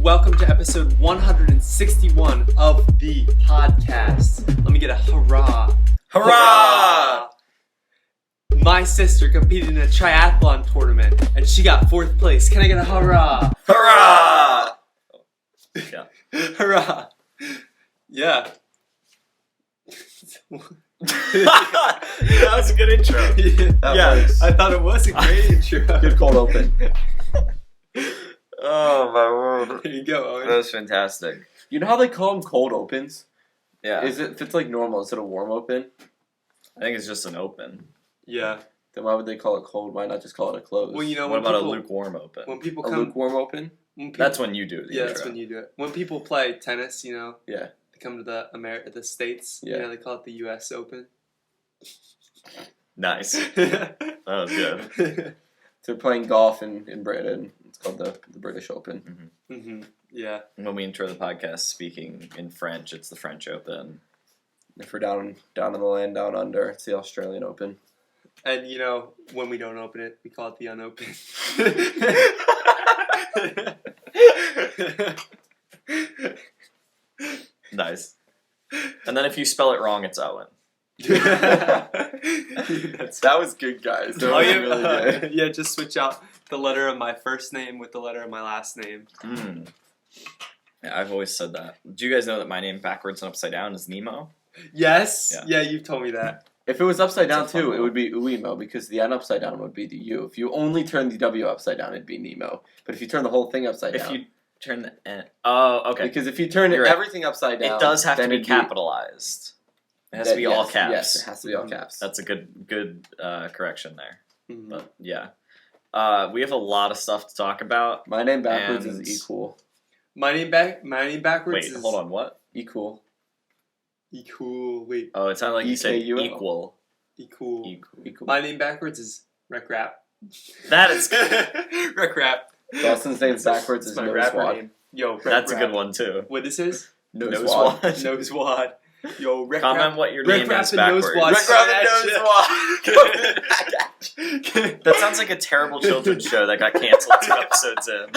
welcome to episode 161 of the podcast. Let me get a hurrah. Hurrah! My sister competed in a triathlon tournament, and she got 4th place. Can I get a hurrah? Hurrah! Yeah. Hurrah! Yeah. That was a good intro. Yeah, I thought it was a great intro. Good cold open. Oh my word. There you go, Owen. That was fantastic. You know how they call them cold opens? Yeah. If it's like normal instead of warm open? I think it's just an open. Yeah. Then why would they call it cold? Why not just call it a close? Well, you know, what about a lukewarm open? When people a come, lukewarm open? That's when you do it. Yeah, that's when you do it. When people play tennis, you know. Yeah. They come to the States. Yeah. You know, they call it the U.S. Open. Nice. That was good. They're playing golf in Britain. It's called the British Open. Mm-hmm. Mm-hmm. Yeah. When we intro the podcast speaking in French, it's the French Open. If we're down in the land down under, it's the Australian Open. And you know, when we don't open it, we call it the unopened. Nice. And then if you spell it wrong, it's Owen. That was good, guys. That was really good. Yeah, just switch out the letter of my first name with the letter of my last name. Yeah, I've always said that. Do you guys know that my name backwards and upside down is Nemo? Yes. Yeah, you've told me that. If it was upside down too, it would be Uemo because the N upside down would be the U. If you only turn the W upside down, it'd be Nemo. But if you turn the whole thing upside down, If you turn the N, oh, okay. Because if you turn everything upside down, it does have to then be it'd capitalized. It has to be all caps. Yes, it has to be all caps. That's a good correction there. Mm-hmm. But yeah, we have a lot of stuff to talk about. My name backwards is equal. My name backwards is... Wait, hold on, what? Equal. Equal. Wait. Oh, it sounded like you said E-K-U-L. equal. Equal. My name backwards is Rec Rap. That is Rec Rap. Dawson's name backwards is my Nose rapper Wad. name. Yo, Rec That's Rap. a good one too. What this is? Nose Wad. Nose Wad. Yo, Rec Comment Rap. what your Rec name Rap is and backwards. Nose Wad. Rec Rap and Nose Wad. That sounds like a terrible children's show that got canceled 2 episodes in.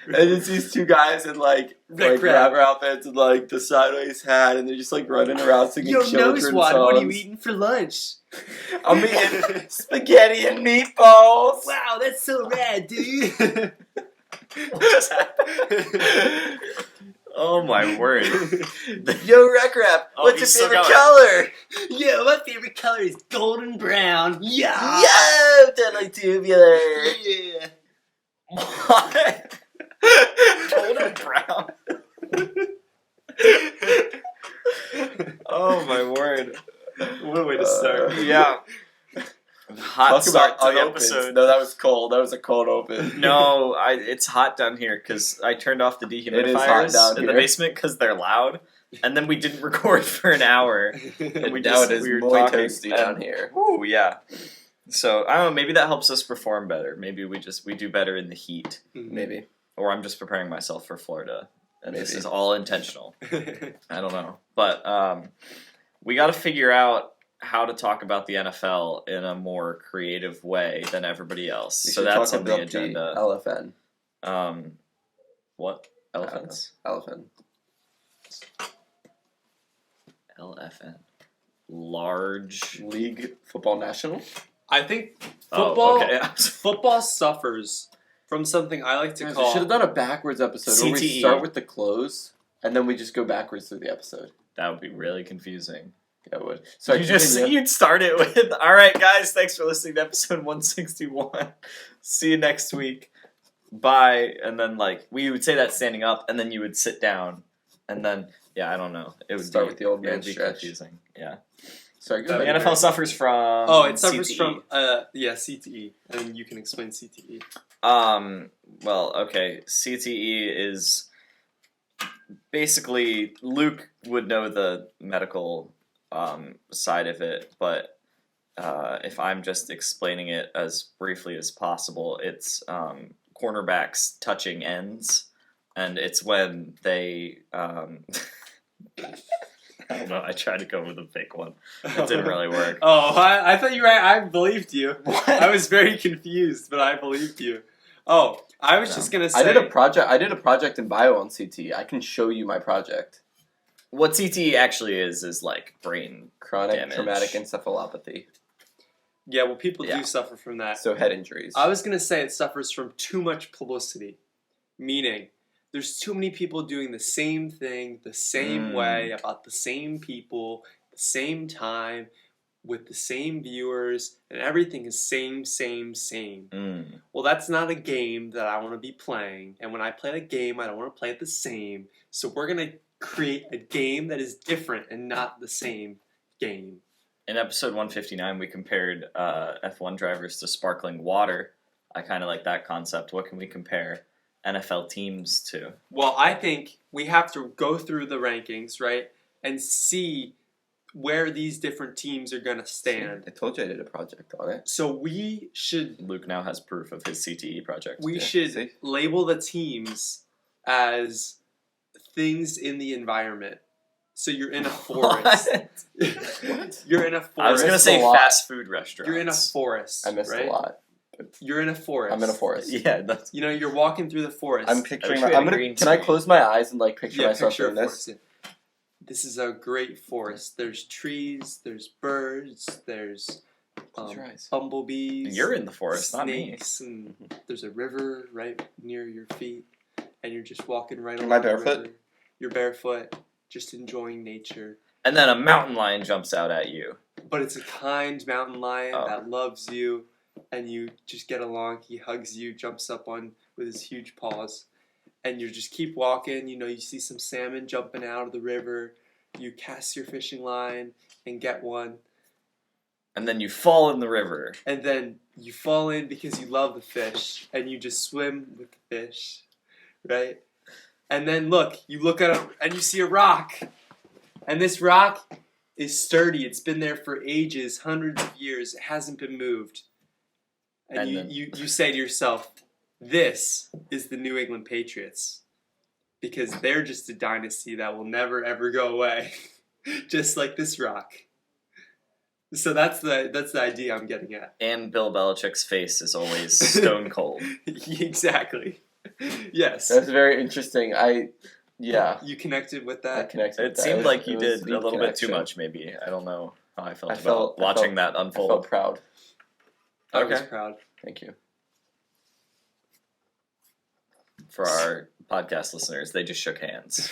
And it's these two guys in like rapper outfits and like the sideways hat, and they're just like running around singing Yo, children's Nose Wad, songs. what are you eating for lunch? I'm eating spaghetti and meatballs. Wow, that's so rad, dude. What just happened? Oh my word. Yo, Rec Rap, Oh, what's your he's still favorite going. color? Yo, my favorite color is golden brown. Yeah. Yo, totally tubular. Yeah. What? Golden brown. Oh my word. What a way to start. Yeah. Hot Talk start about to the unopens. episode. No, that was cold. That was a cold open. No, it's hot down here because I turned off the It is hot dehumidifiers down in the here. basement because they're loud. And then we didn't record for an hour. And we Now it is we were muy talking, toasty down here. Ooh, yeah. So I don't know. Maybe that helps us perform better. Maybe we do better in the heat. Maybe. Or I'm just preparing myself for Florida, and this Maybe. is all intentional. I don't know, but we got to figure out how to talk about the NFL in a more creative way than everybody else. We So should that's talk on the about agenda. LFN. What elephants? Elephant. LFN. Large League Football National. I think Oh, football okay. football suffers from something I like to We call... should have done a backwards episode where we CTE. start with the close and then we just go backwards through the episode. That would be really confusing. Yeah, it would. So You'd start it with, all right, guys, thanks for listening to episode 161. See you next week. Bye. And then, like, we would say that standing up, and then you would sit down, and then, yeah, I don't know. It would Start with the old man it'd be stretch. confusing. Yeah. Sorry, go The ahead. NFL suffers from Oh, it suffers CTE. from CTE, and you can explain CTE. Well, okay. CTE is basically, Luke would know the medical side of it, but if I'm just explaining it as briefly as possible, it's cornerbacks touching ends, and it's when they I don't know. I tried to go with a fake one. It didn't really work. Oh, I thought you were right. I believed you. What? I was very confused, but I believed you. Oh, I was No. just gonna say. I did a project in bio on CT. I can show you my project. What CTE actually is like brain Chronic damage. traumatic encephalopathy. Yeah, well, people Yeah. do suffer from that. So head injuries. I was gonna say it suffers from too much publicity, meaning there's too many people doing the same thing the same way about the same people, the same time, with the same viewers, and everything is same. Well, that's not a game that I want to be playing, and when I play a game, I don't want to play it the same. So we're gonna create a game that is different and not the same game. In episode 159, we compared F1 drivers to sparkling water. I kind of like that concept. What can we compare NFL teams to? Well, I think we have to go through the rankings, right, and see where these different teams are going to stand. I told you I did a project on it. So we should Luke now has proof of his CTE project. should see? label the teams as things in the environment. So you're in a forest. What? You're in a forest. I was going to missed say a lot. fast food restaurants. You're in a forest. I missed right? a lot. You're in a forest. I'm in a forest. Yeah, that's... You know, you're walking through the forest. I'm picturing. I wish we had I'm a gonna. green Can I screen. close my eyes and like picture myself picture a doing this? forest. This is a great forest. There's trees, there's birds, there's Close your eyes. bumblebees. You're in the forest, not me. snakes, and there's a river right near your feet, and you're just walking right Am along I barefoot? the river. You're barefoot, just enjoying nature. And then a mountain lion jumps out at you. But it's a kind mountain lion Oh. that loves you, and you just get along. He hugs you, jumps up on with his huge paws, and you just keep walking. You know, you see some salmon jumping out of the river. You cast your fishing line and get one, And then you fall in the river. and then you fall in because you love the fish, and you just swim with the fish, right? And then you look at it, and you see a rock, and this rock is sturdy. It's been there for ages, hundreds of years. It hasn't been moved. And, And you, then- you say to yourself, this is the New England Patriots. Because they're just a dynasty that will never ever go away. Just like this rock. So that's the idea I'm getting at. And Bill Belichick's face is always stone cold. Exactly. Yes. That's very interesting. Yeah. You connected with I that? connected. with It that. seemed was- like you it was did a deep little bit too connection. much, maybe. I don't know how I felt I about felt- watching that I unfold. felt proud. I was Okay. proud. Thank you. For our podcast listeners, they just shook hands.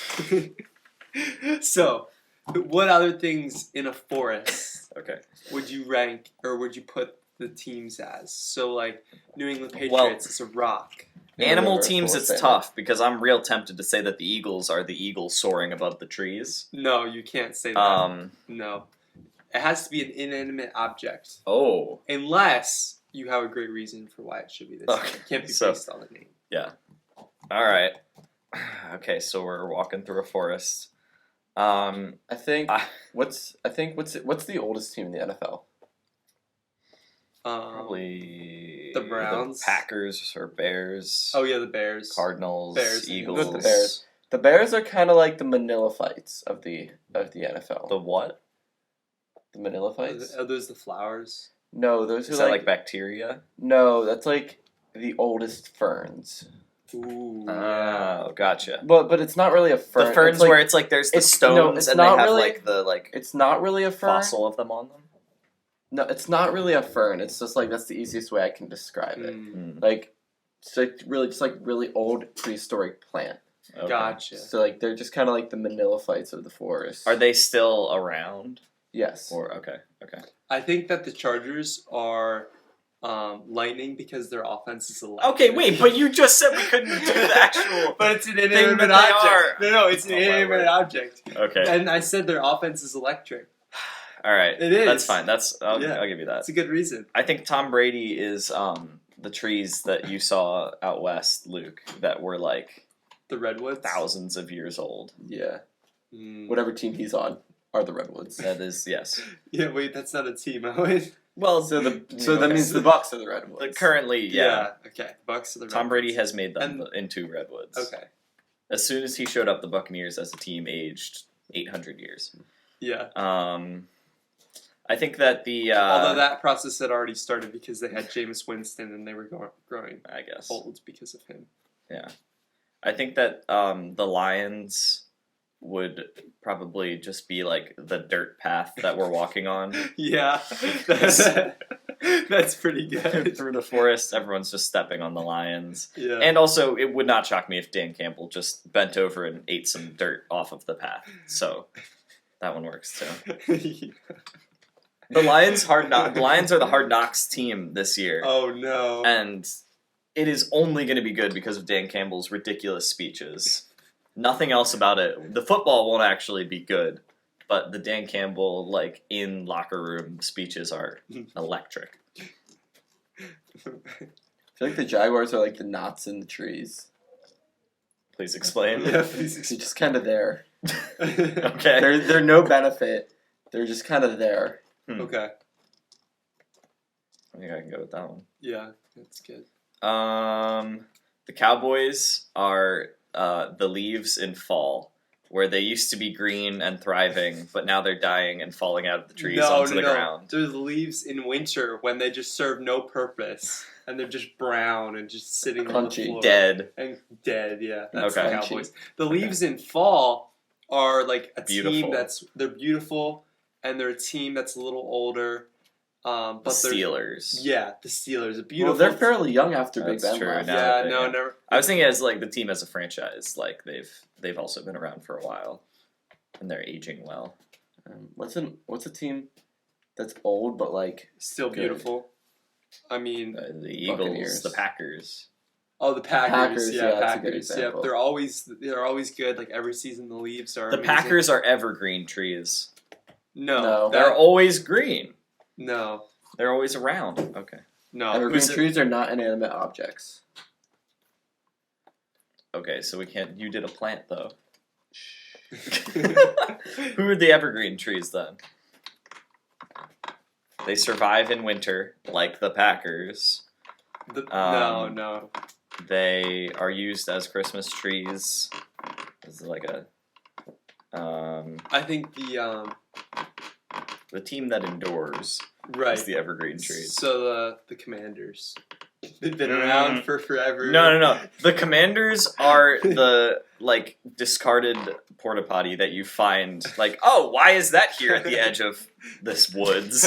So, what other things in a forest Okay. would you rank or would you put the teams as? So, like, New England Patriots Well- is a rock. Animal River, teams, forest it's animal. tough because I'm real tempted to say that the Eagles are the eagles soaring above the trees. No, you can't say that. No. It has to be an inanimate object. Oh, Unless you have a great reason for why it should be this. Okay, It can't be so- based on the name. yeah. All right. Okay, so we're walking through a forest. I think I- what's the oldest team in the NFL? Probably the Browns. the Packers or Bears. Oh yeah, the Bears. Cardinals, Bears. Eagles. With the Bears. The Bears are kind of like the Manila Fights of the NFL. The what? The Manila Fights? Are those the flowers? No, those are Is that like like bacteria? no, that's like the oldest ferns. Ooh. Oh, gotcha. But it's not really a fern. The ferns it's like, where it's like there's the it's- stones no, it's and they not have really- like the it's not really a fern. fossil of them on them. No, it's not really a fern. It's just like that's the easiest way I can describe it. Mm, Like it's like really just like really old prehistoric plant. Okay. Gotcha. So like they're just kind of like the Manila Fights of the forest. Are they still around? Yes. Or okay. I think that the Chargers are lightning because their offense is electric. Okay, wait, but you just said we couldn't do the actual. But it's an that inanimate they object. are. No, it's an Oh, my inanimate word. object. Okay. And I said their offense is electric. All right. It is. That's fine. I'll Yeah. give you that. That's a good reason. I think Tom Brady is the trees that you saw out west, Luke, that were like The Redwoods. thousands of years old. Yeah. Mm. Whatever team he's on are the Redwoods. That is yes. Yeah, wait, that's not a team, Owen. Well, So that okay. means the Bucks are the Redwoods. But currently, yeah. Okay. Bucks are the Tom Brady Redwoods. has made them And- into redwoods. Okay. As soon as he showed up, the Buccaneers as a team aged 800 years. Yeah. I think that the Although that process had already started because they had Jameis Winston and they were growing I guess old because of him. Yeah, I think that the Lions would probably just be like the dirt path that we're walking on. Yeah, that's pretty good. Through the forest, everyone's just stepping on the Lions. Yeah. And also, it would not shock me if Dan Campbell just bent over and ate some dirt off of the path. So that one works too. The Lions are the Hard Knocks team this year. Oh no. And it is only going to be good because of Dan Campbell's ridiculous speeches. Nothing else about it. The football won't actually be good, but the Dan Campbell in locker room speeches are electric. I feel like the Jaguars are like the knots in the trees. Please explain. Yeah, please They're explain. just kind of there. Okay. They're no benefit. They're just kind of there. Okay. I think I can go with that one. Yeah, that's good. The Cowboys are the leaves in fall, where they used to be green and thriving, but now they're dying and falling out of the trees onto the ground. They're the leaves in winter when they just serve no purpose and they're just brown and just sitting on the Crunchy. floor. Dead. And dead, yeah. That's Okay. the Cowboys. The leaves in fall are like a team Beautiful. they're beautiful and they're a team that's a little older. But The they're Steelers. Yeah, the Steelers. A Well, beautiful. they're fairly young after Big That's Ben true. left. Now Yeah, that- no, yeah. never. I was thinking as the team as a franchise, they've also been around for a while, and they're aging well. What's a team that's old but Still Good. beautiful. I mean, The Eagles, Buccaneers. the Packers. oh, the Packers. Packers, Yeah, yeah, that's a good Packers. Yeah, example. they're always good. Like every season, the leaves are The amazing. Packers are evergreen trees. No, No. They're always green. no, They're always around. Okay. no. evergreen Who's it- trees are not inanimate objects. Okay, so we can't. You did a plant though. Who are the evergreen trees then? They survive in winter, like the Packers. No. They are used as Christmas trees. This is like a I think the team that endures right. is the evergreen trees. So the Commanders. They've been around for forever. No. The Commanders are the discarded porta potty that you find. Oh, why is that here at the edge of this woods?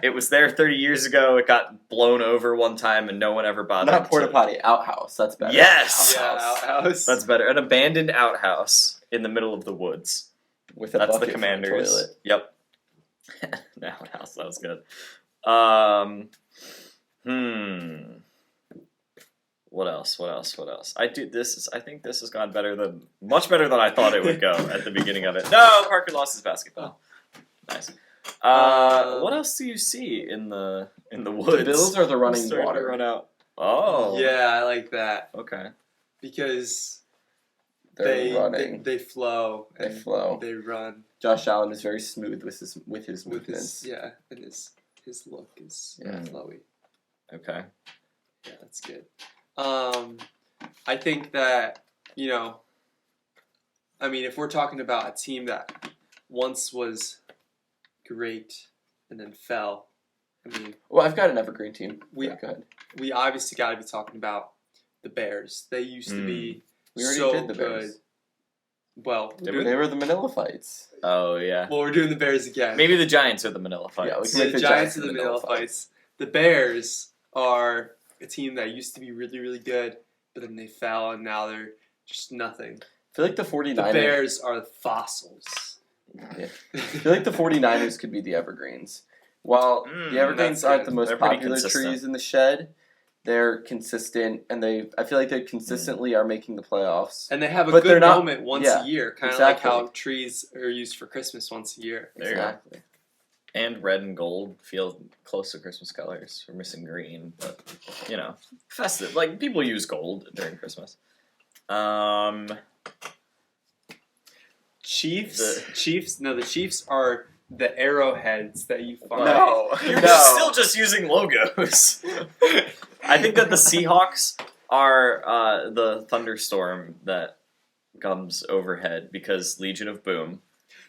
It was there 30 years ago. It got blown over one time, and no one ever bothered. Not porta to- potty, outhouse. That's better. Yes! Yeah, outhouse. That's better. An abandoned outhouse in the middle of the woods. With a That's the bucket for a Commanders. toilet. Yep. The outhouse. That was good. What else? I think this has gone much better than I thought it would go at the beginning of it. No, Parker lost his basketball. Nice. What else do you see in the woods? The Bills are the running Starting to water. run out. Oh. Yeah, I like that Okay. because They're running. they flow. They and flow. They run Josh Allen is very smooth with his with movements. and his look is Yeah. flowy. Okay. Yeah, that's good. I think that, if we're talking about a team that once was great and then fell, Well, I've got an evergreen team. We- Yeah, go ahead. we obviously got to be talking about the Bears. They used to be We already so did the good. Bears. Well, Did we're we? They were the Manila fights. Oh yeah. well, we're doing the Bears again. Maybe the Giants are the Manila Yeah, we Fights. can make The the Giants are the Manila Manila fights. The Bears are a team that used to be really, really good, but then they fell, and now they're just nothing. I feel like the The 49ers. Bears are fossils. I feel like the 49ers could be the evergreens. While the evergreens that's aren't good. the most They're pretty popular consistent. trees in the shed, they're consistent, and I feel like they consistently are making the playoffs. And they have a But they're good not- moment once yeah, a year, kind of exactly. like how trees are used for Christmas once a year. There you go. Exactly. And red and gold feel close to Christmas colors. We're missing green, but festive. People use gold during Christmas. Chiefs. The- Chiefs. No, the Chiefs are the arrowheads that you find. No. You're No. still just using logos. I think that the Seahawks are the thunderstorm that comes overhead because Legion of Boom.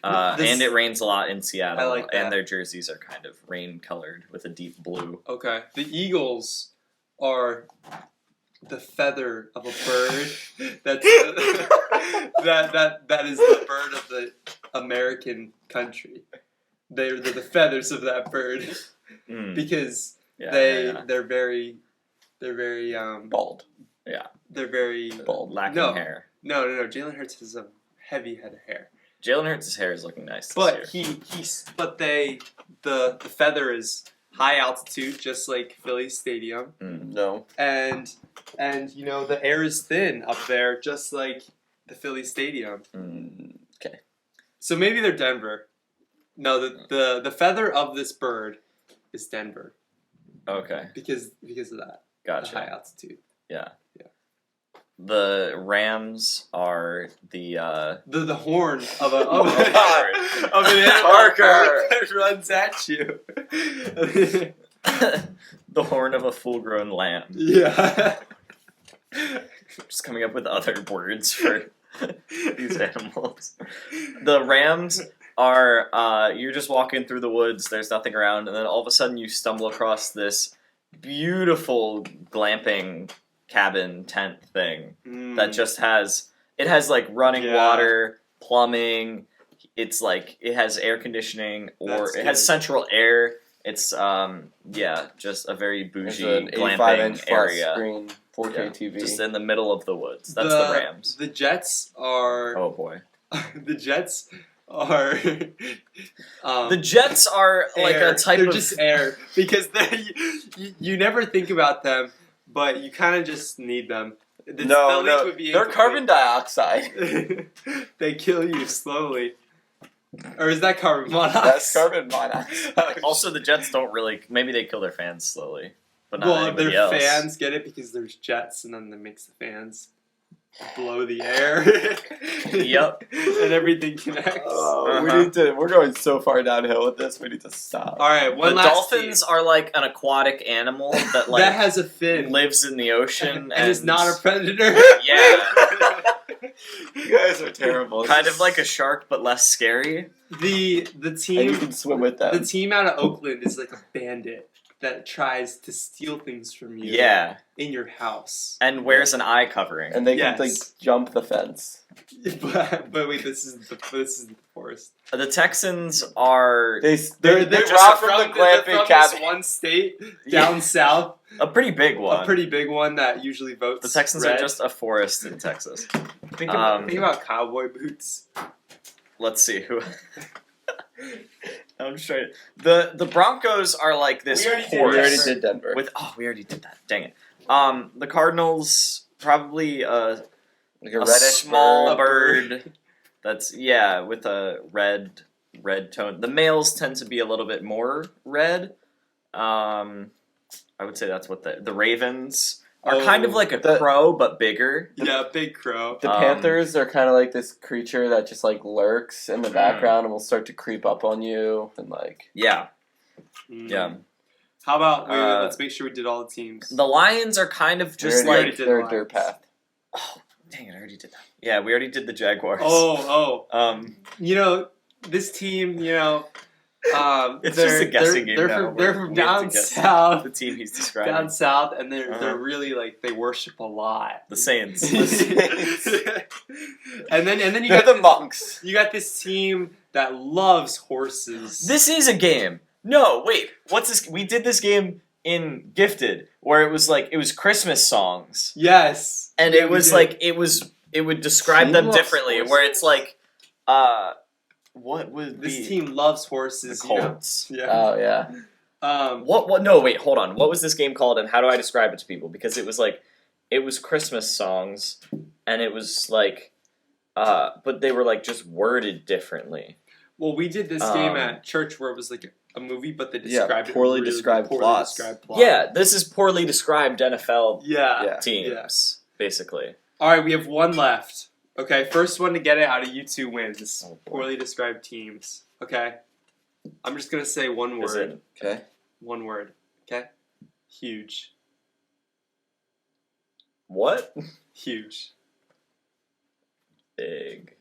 And it rains a lot in Seattle. I like that. And their jerseys are kind of rain colored with a deep blue. Okay. The Eagles are the feather of a bird. That's that is the bird of the American country. They're the feathers of that bird because they're very bald. Yeah. They're very bald, lacking hair. No. Jalen Hurts has a heavy head of hair. Jalen Hurts' hair is looking nice this But year. the feather is high altitude, just like Phillies Stadium. No. And the air is thin up there, just like the Phillies Stadium. Okay. So maybe they're Denver. No, the feather of this bird is Denver. Okay. Because of that. Gotcha. The high altitude. Yeah. The Rams are the horn of an Parker that runs at you. the horn of a full-grown lamb. Yeah. Just coming up with other words for these animals. The Rams are you're just walking through the woods. There's nothing around, and then all of a sudden you stumble across this beautiful glamping cabin tent thing that just has like running water, plumbing. It's like it has air conditioning, or it has central air. It's just a very bougie glamping area. Screen, 4K TV, just in the middle of the woods. That's the Rams. The Jets are. Oh boy. The Jets are. The Jets are like air. a type They're of just air because you never think about them. But you kind of just need them. No, they're carbon dioxide. They kill you slowly. Or is that carbon monoxide? That's carbon monoxide. Also, the Jets don't really. Maybe they kill their fans slowly, but not anybody their else. fans get it because there's jets, and then that makes the fans blow the air. Yep. And everything connects. We're going so far downhill with this. We need to stop. All right, the dolphins are like an aquatic animal that like that has a fin, lives in the ocean, and is not a predator. Yeah. You guys are terrible. Kind of like a shark, but less scary. The team. And you can swim with them. The team out of Oakland is like a bandit that tries to steal things from you. Yeah. In your house. And wears an eye covering. And they can like jump the fence. But wait, this is the forest. The Texans are they're just from the glamping cabin. One state down south. A pretty big one. A pretty big one that usually votes. The Texans red. are just a forest in Texas. Think about cowboy boots. Let's see who. I'm just trying. The Broncos are like this. We already did Denver. We already did that. Dang it. The Cardinals probably like a a reddish small bird. That's with a red tone. The males tend to be a little bit more red. I would say that's what the Ravens are kind of like a crow but bigger. Big crow. The Panthers are kind of like this creature that just like lurks in the background and will start to creep up on you and like yeah. How about let's make sure we did all the teams. The Lions are kind of just like they're a dirt path. Oh, dang it! I already did that. Yeah, we already did the Jaguars. This team, it's just a guessing game. They're from down south. The team he's describing. Down south, and they're really like they worship a lot. The Saints. and then you got the monks. You got this team that loves horses. This is a game. No, wait. What's this? We did this game in Gifted where it was Christmas songs. Yes. And it was like it would describe them differently. Horses? Where it's like what would this team loves horses? The Colts. Yeah. Oh yeah. What? No, wait. Hold on. What was this game called, and how do I describe it to people? Because it was Christmas songs, and it was like, but they were like just worded differently. Well, we did this game at church where it was like a movie, but they described poorly it really described plots. Yeah, this is poorly described NFL teams, basically. All right, we have one left. Okay, first one to get it out of you two wins. Poorly described teams. Okay, I'm just gonna say one word. Okay. One word. Okay. Huge. What? Huge. Big.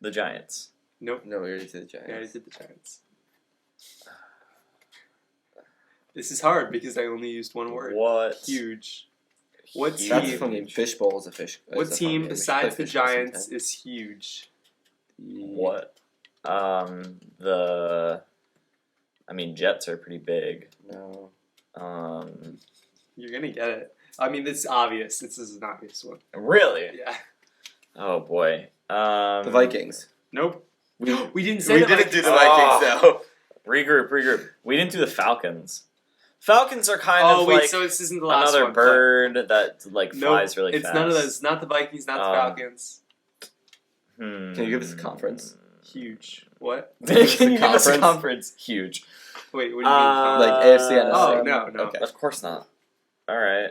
The Giants. Nope. No, we already did the I already Giants. did the Giants. This is hard because I only used one word. What? Huge. What Huge. That's team? from Fishbowl is a fish. What is a fun team game. We should besides play the Fishbowl Giants sometime. is huge? What? Jets are pretty big. No. You're gonna get it. I mean, this is obvious. This is an obvious one. Really? Yeah. Oh boy. The Vikings. Nope. We We didn't say we the didn't do the Vikings. Vikings though. Regroup. We didn't do the Falcons. Falcons are kind Oh of wait, like so this isn't the last another one. bird that like Nope, flies really it's fast. none of those. Not the Vikings. Not the Falcons. Can you give us a conference? Huge. What? Can you give us a conference? conference? Huge. Wait. What do you mean? Like AFC, NFC. Oh no. Okay. Of course not. All right.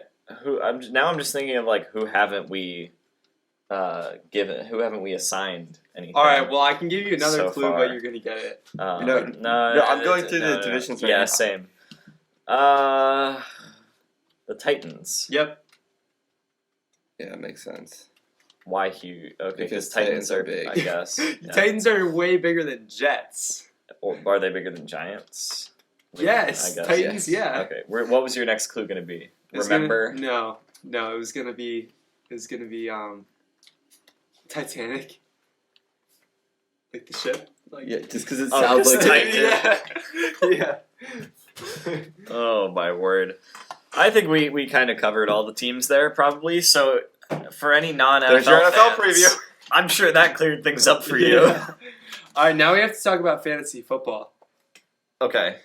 I'm just thinking of like who haven't we assigned anything? All right. Well, I can give you another So clue, far. but you're gonna get it. No, I'm going through the divisions right Yeah, now. same. The Titans. Yep. Yeah, it makes sense. Why huge? Okay, Because because Titans are big. I guess. Yeah. Titans are way bigger than Jets. Or are they bigger than Giants? Yes. I guess. Titans. yes. Yeah. Okay. What was your next clue going to be? It's Remember? No. It was gonna be. Titanic. Like the ship. Like Yeah, just because it Oh, sounds it's like Titan. Yeah. Oh my word! I think we kind of covered all the teams there probably. So for any non-NFL There's your NFL fans, preview. I'm sure that cleared things up for you. Yeah. All right, now we have to talk about fantasy football. Okay.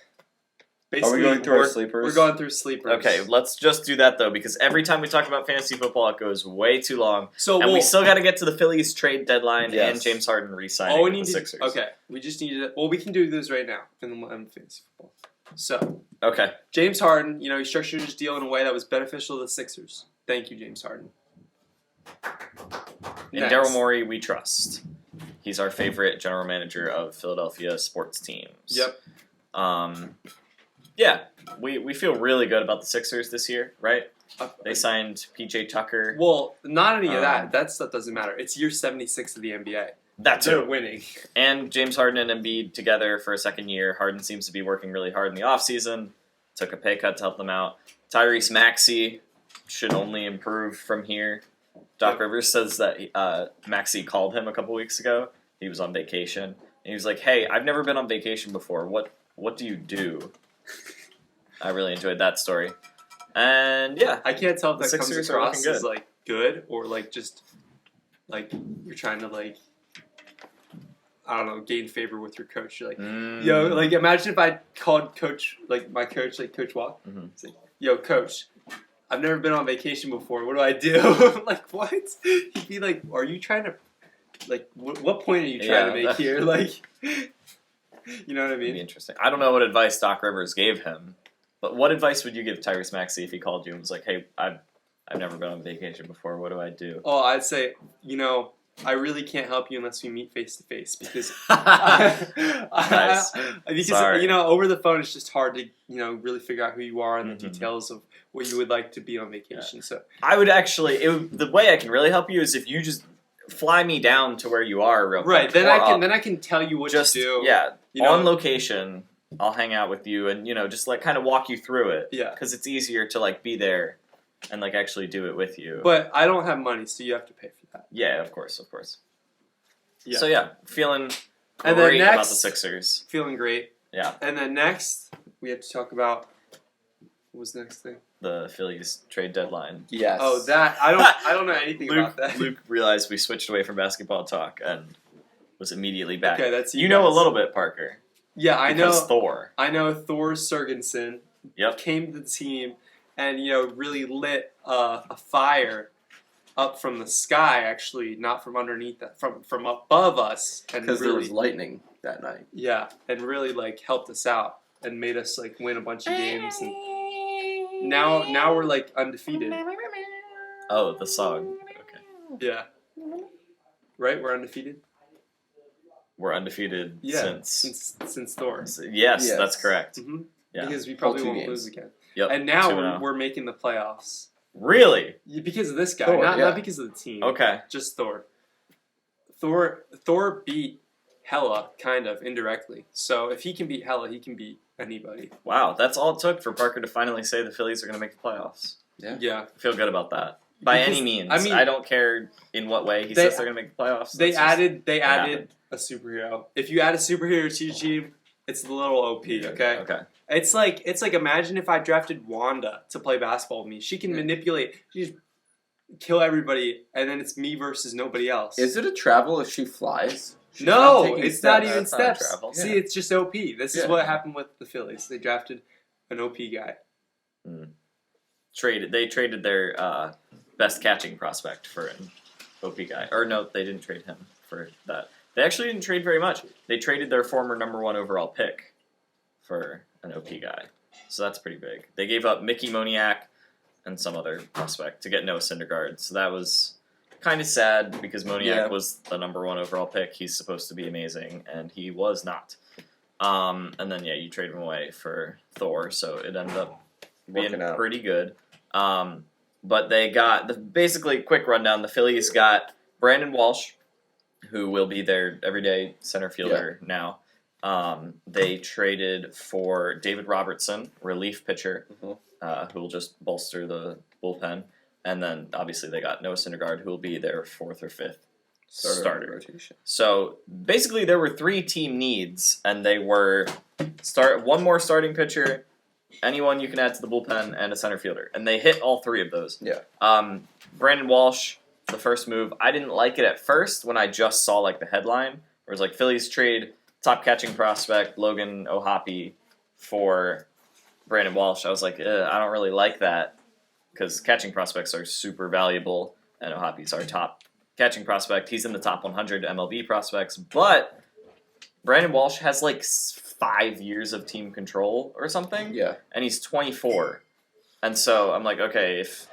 Are we going through our we're- sleepers? We're going through sleepers. Okay, let's just do that though, because every time we talk about fantasy football, it goes way too long, So and we we'll- still got to get to the Phillies trade deadline Yes. and James Harden re-signing all we with need the to Sixers. okay. We just need to. Well, we can do this right now, and then we'll end fantasy football. So Okay. James Harden, he structured his deal in a way that was beneficial to the Sixers. Thank you, James Harden. In Next. Daryl Morey, we trust. He's our favorite general manager of Philadelphia sports teams. Yep. Yeah, we feel really good about the Sixers this year, right? They signed PJ Tucker. Well, not any of that. Um, That stuff doesn't matter. It's year 76 of the NBA. That They're too. winning. And James Harden and Embiid together for a second year. Harden seems to be working really hard in the offseason. Took a pay cut to help them out. Tyrese Maxey should only improve from here. Doc Rivers says that Maxey called him a couple weeks ago. He was on vacation. And he was like, hey, I've never been on vacation before. What do you do? I really enjoyed that story. And yeah. I can't tell if The that comes Sixers are across looking as like good or like just like you're trying to like I don't know, gain favor with your coach. You're like, yo, like imagine if I called coach like my coach, like Coach Walk. Mhm. It's like, yo, coach, I've never been on vacation before. What do I do? Like what? He'd be like, are you trying to like what point are you trying to Yeah. make here? Like you know what I It'd be mean? interesting. I don't know what advice Doc Rivers gave him, but what advice would you give Tyrese Maxey if he called you and was like, "Hey, I've never been on vacation before. What do I do?" Oh, I'd say, I really can't help you unless we meet face to face because Nice. because Sorry. over the phone it's just hard to really figure out who you are and the Mhm. details of what you would like to be on vacation. So I would actually. The way I can really help you is if you just fly me down to where you are real right quick. then or I can tell you what just to do. yeah you know? on location. I'll hang out with you and just like kind of walk you through it. Yeah. Because it's easier to like be there and like actually do it with you. But I don't have money, so you have to pay for that. yeah, of course. Yeah. So yeah, feeling And then great about next- the Sixers. Feeling great. Yeah. And then next we have to talk about what was the next thing? The Phillies trade deadline. Yes. Oh, that I don't know anything about that. Luke realized we switched away from basketball talk and was immediately back. Okay, that's you know a guys. little bit, Parker. Yeah, I know. Because Thor. I know Thor Sergensen Yep. came to the team and really lit a fire up from the sky. Actually, not from underneath that, from above us, and Because there really, was lightning that night. yeah, and really like helped us out and made us like win a bunch of games. And now we're like undefeated. Oh, the song. Okay. Yeah, right. We're undefeated. We're undefeated Yeah, since. since Thor. Yes, Yes. that's correct. hmm Yeah. Because we probably Whole 2 won't games. lose again. Yep. And now 2-0. we're making the playoffs. Really? Because of this guy, Thor, not yeah. because of the team. Okay. Just Thor. Thor beat Hella, kind of, indirectly. So if he can beat Hella, he can beat anybody. Wow, that's all it took for Parker to finally say the Phillies are going to make the playoffs. Yeah. I feel good about that. By Because, any means. I mean, I don't care in what way he says they're going to make the playoffs. They added happened. a superhero. If you add a superhero to your team, it's a little OP, okay? Okay. It's like imagine if I drafted Wanda to play basketball with me. She can manipulate. She just kill everybody, and then it's me versus nobody else. Is it a travel if she flies? She's No, taking it's not even That's not a steps. travel. See, Yeah. it's just OP. This is Yeah. what happened with the Phillies. They drafted an OP guy. They traded their best catching prospect for an OP guy. Or no, they didn't trade him for that. They actually didn't trade very much. They traded their former #1 overall pick for an OP guy. So that's pretty big. They gave up Mickey Moniak and some other prospect to get Noah Syndergaard. So that was kind of sad because Moniak was the #1 overall pick. He's supposed to be amazing, and he was not. And then, you trade him away for Thor, so it ended up being Working out. pretty good. But they got, basically, quick rundown, the Phillies got Brandon Walsh, who will be their everyday center fielder now. They traded for David Robertson, relief pitcher, who will just bolster the bullpen. And then, obviously, they got Noah Syndergaard, who will be their 4th or 5th starter. Rotation. So, basically, there were 3 team needs, and they were one more starting pitcher, anyone you can add to the bullpen, and a center fielder. And they hit all 3 of those. Yeah. Brandon Walsh, the first move, I didn't like it at first when I just saw the headline, where it was Phillies trade top catching prospect Logan O'Hoppe for Brandon Walsh. I was like, I don't really like that because catching prospects are super valuable, and O'Hoppe's our top catching prospect. He's in the top 100 MLB prospects, but Brandon Walsh has 5 years of team control or something. Yeah. And he's 24. And so I'm like, okay, if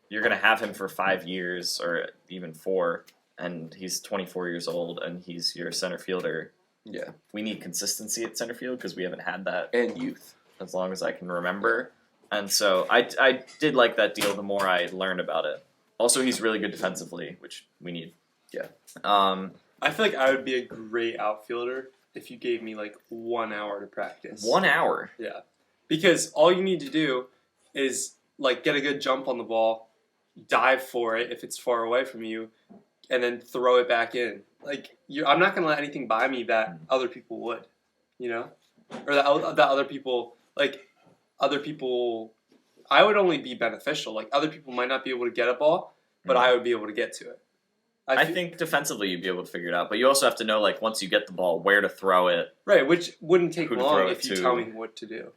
you're going to have him for 5 years or even 4, and he's 24 years old and he's your center fielder, Yeah. we need consistency at center field because we haven't had that And youth. as long as I can remember. And so I did like that deal the more I learned about it. Also, he's really good defensively, which we need. Yeah. I feel like I would be a great outfielder if you gave me 1 hour to practice. 1 hour. Yeah. Because all you need to do is get a good jump on the ball, dive for it if it's far away from you, and then throw it back in. I'm not going to let anything by me that other people would, or that other people I would only be beneficial. Other people might not be able to get a ball, but I would be able to get to it. I think defensively you'd be able to figure it out, but you also have to know once you get the ball where to throw it. Right, which wouldn't take Who to long throw it if you to. tell me what to do.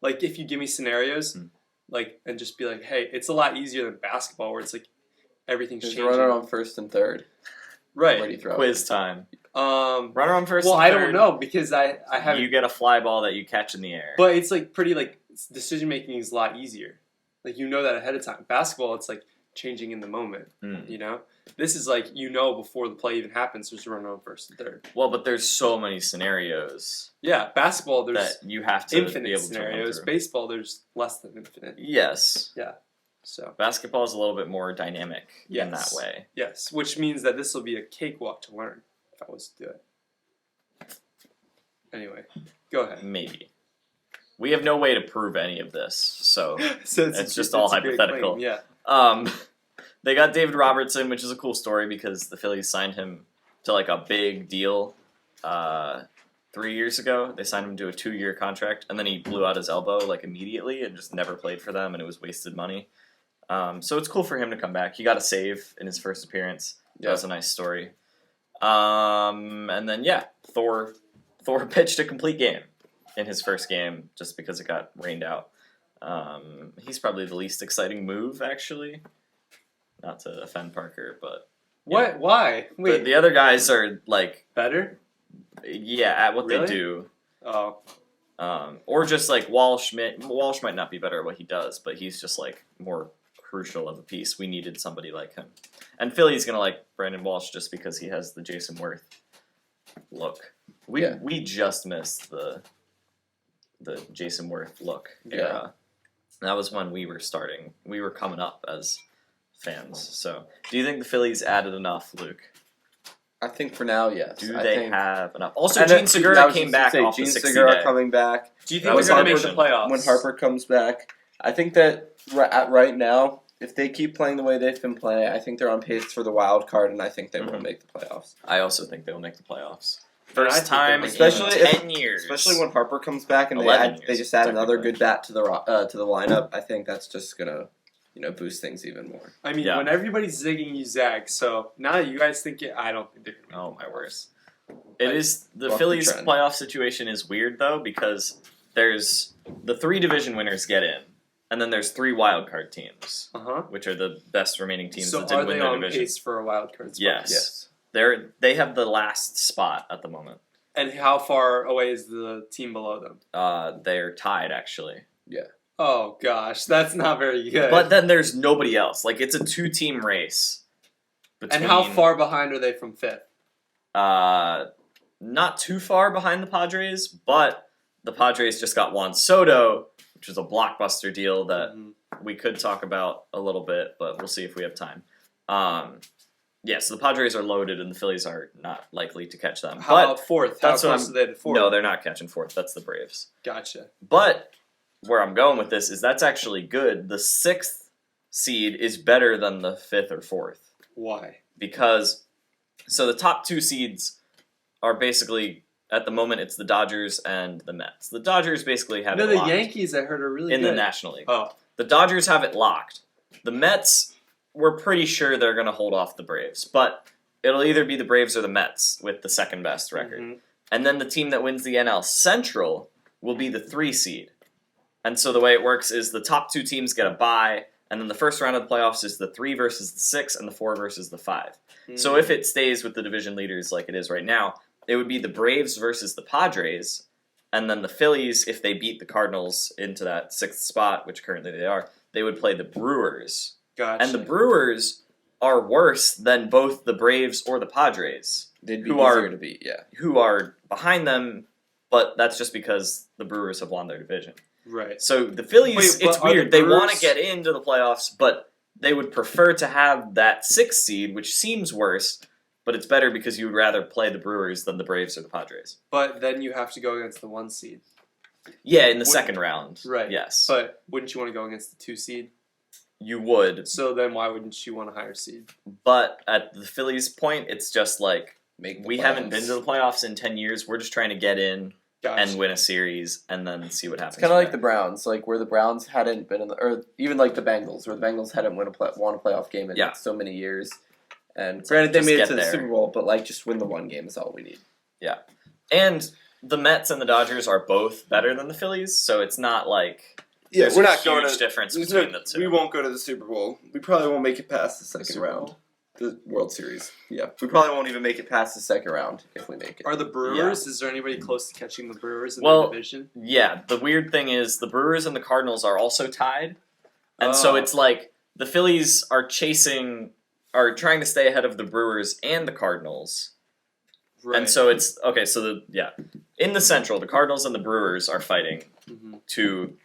If you give me scenarios, and just be hey, it's a lot easier than basketball where it's everything's There's a changing. runner on 1st and 3rd. Right. Where do you throw Quiz time. Runner Runner on 1st Well, and I 3rd. don't know because I haven't. You get a fly ball that you catch in the air. But it's pretty decision making is a lot easier. You know that ahead of time. Basketball, it's changing in the moment. This is before the play even happens. There's a runner on 1st and 3rd. Well, but there's so many scenarios Yeah, basketball. There's that you have to be infinite able to run scenarios. through. Baseball, there's less than infinite. Yes. So Basketball is a little bit more dynamic in that Yes. way. yes, which means that this will be a cakewalk to learn if I was to do it. Anyway, go ahead. Maybe. We have no way to prove any of this, so So It's just all a great hypothetical. claim, yeah. they got David Robertson, which is a cool story because the Phillies signed him to a big deal 3 years ago. They signed him to a 2-year contract, and then he blew out his elbow immediately and just never played for them, and it was wasted money. So it's cool for him to come back. He got a save in his first appearance. That was a nice story. And then Thor pitched a complete game in his first game just because it got rained out. He's probably the least exciting move, actually. Not to offend Parker, but What? Why? Wait. the other guys are Better? at what Really? they do. Oh. Or just Walsh. Walsh might not be better at what he does, but he's just more crucial of a piece. We needed somebody like him, and Philly's gonna like Brandon Walsh just because he has the Jason Worth look. We just missed the Jason Worth look era. That was when we were starting. We were coming up as fans. So, do you think the Phillies added enough, Luke? I think for now, yes. Do I they think... have enough? Also, And Gene I Segura was came just back gonna off say, the Gene 60 Segura day. coming back. Do you That think was they're going to make Harper. the playoffs? When Harper comes back, I think that right now, if they keep playing the way they've been playing, I think they're on pace for the wild card, and I think they will make the playoffs. I also think they'll make the playoffs. But I First think time they'll in Especially 10 years. Especially when Harper comes back and 11 they years, just add another technically. good bat to the lineup. I think that's just gonna boost things even more. I mean, Yeah. when everybody's zigging, you zag. So now that you guys think it, I don't think they're going to. Oh my worst. It is the Buck the Phillies trend. playoff situation is weird though because there's the 3 division winners get in, and then there's 3 wild card teams, which are the best remaining teams So that didn't are win they their on division. pace for a wild card spot? Yes. They have the last spot at the moment. And how far away is the team below them? They're tied actually. Oh gosh, that's not very good. But then there's nobody else. Like it's a 2-team race. And how far behind are they from fifth? Not too far behind the Padres, but the Padres just got Juan Soto, which is a blockbuster deal that we could talk about a little bit, but we'll see if we have time. Yeah, so the Padres are loaded, and the Phillies are not likely to catch them. How about fourth? How that's what close are they to fourth? No, they're not catching fourth. That's the Braves. Gotcha. But where I'm going with this is that's actually good. The 6th seed is better than the 5th or 4th. Why? Because, so the top 2 seeds are basically, at the moment, it's the Dodgers and the Mets. The Dodgers basically have No, it the locked Yankees I heard are really in good. the National League. Oh, The Dodgers have it locked. The Mets, we're pretty sure they're going to hold off the Braves. But it'll either be the Braves or the Mets with the second best record. And then the team that wins the NL Central will be the 3 seed. And so the way it works is the top 2 teams get a bye, and then the first round of the playoffs is the 3 versus the 6 and the 4 versus the 5. So if it stays with the division leaders like it is right now, it would be the Braves versus the Padres, and then the Phillies, if they beat the Cardinals into that 6th spot, which currently they are, they would play the Brewers. gotcha. And the Brewers are worse than both the Braves or the Padres, They'd be Who easier are- to beat, yeah. who are behind them, but that's just because the Brewers have won their division. Right. So the Phillies, Wait, but it's are the weird. They want to Brewers- get into the playoffs, but they would prefer to have that 6th seed, which seems worse, but it's better because you would rather play the Brewers than the Braves or the Padres. But then you have to go against the 1 seed. Yeah, in the Would- second round. Right. Yes. But wouldn't you want to go against the 2 seed? You would, So then why wouldn't you want a higher seed? but at the Phillies' point, it's just like, Make the we playoffs. haven't been to the playoffs in 10 years. We're just trying to get in Gotcha. and win a series and then see what happens. It's kind of from like the there. Browns, like where the Browns hadn't been in the, or even like the Bengals, where the Bengals hadn't won a playoff game in Yeah. so many years. And It's granted, like, they just made it get to the there. Super Bowl, but like just win the one game is all we need. And the Mets and the Dodgers are both better than the Phillies, so it's not like Yeah, there's we're a not huge going to. difference there's between no- the two. We won't go to the Super Bowl. We probably won't make it past the second Super round. Bowl? The World Series. Yeah, we probably won't even make it past the second round if we make it. Are the Brewers? Is there anybody close to catching the Brewers in Well, their division? Yeah, the weird thing is the Brewers and the Cardinals are also tied. And so Oh. it's like the Phillies are trying to stay ahead of the Brewers and the Cardinals. Right. And so it's okay, so in the Central, the Cardinals and the Brewers are fighting to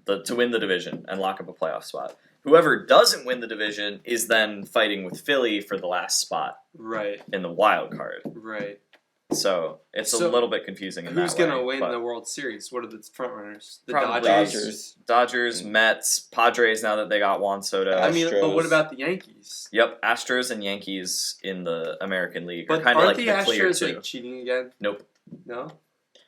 to win the division and lock up a playoff spot. Whoever doesn't win the division is then fighting with Philly for the last spot Right. in the wild card. Right. So it's a So, little bit confusing in Who's that way. going to win but the World Series? What are the front runners? The Probably Dodgers. Dodgers, Mets, Padres now that they got Juan Soto. I mean, but what Astros. about the Yankees? Yep, Astros and Yankees in the American League are But kind of aren't like the the clear Astros two. like cheating again? Nope. No.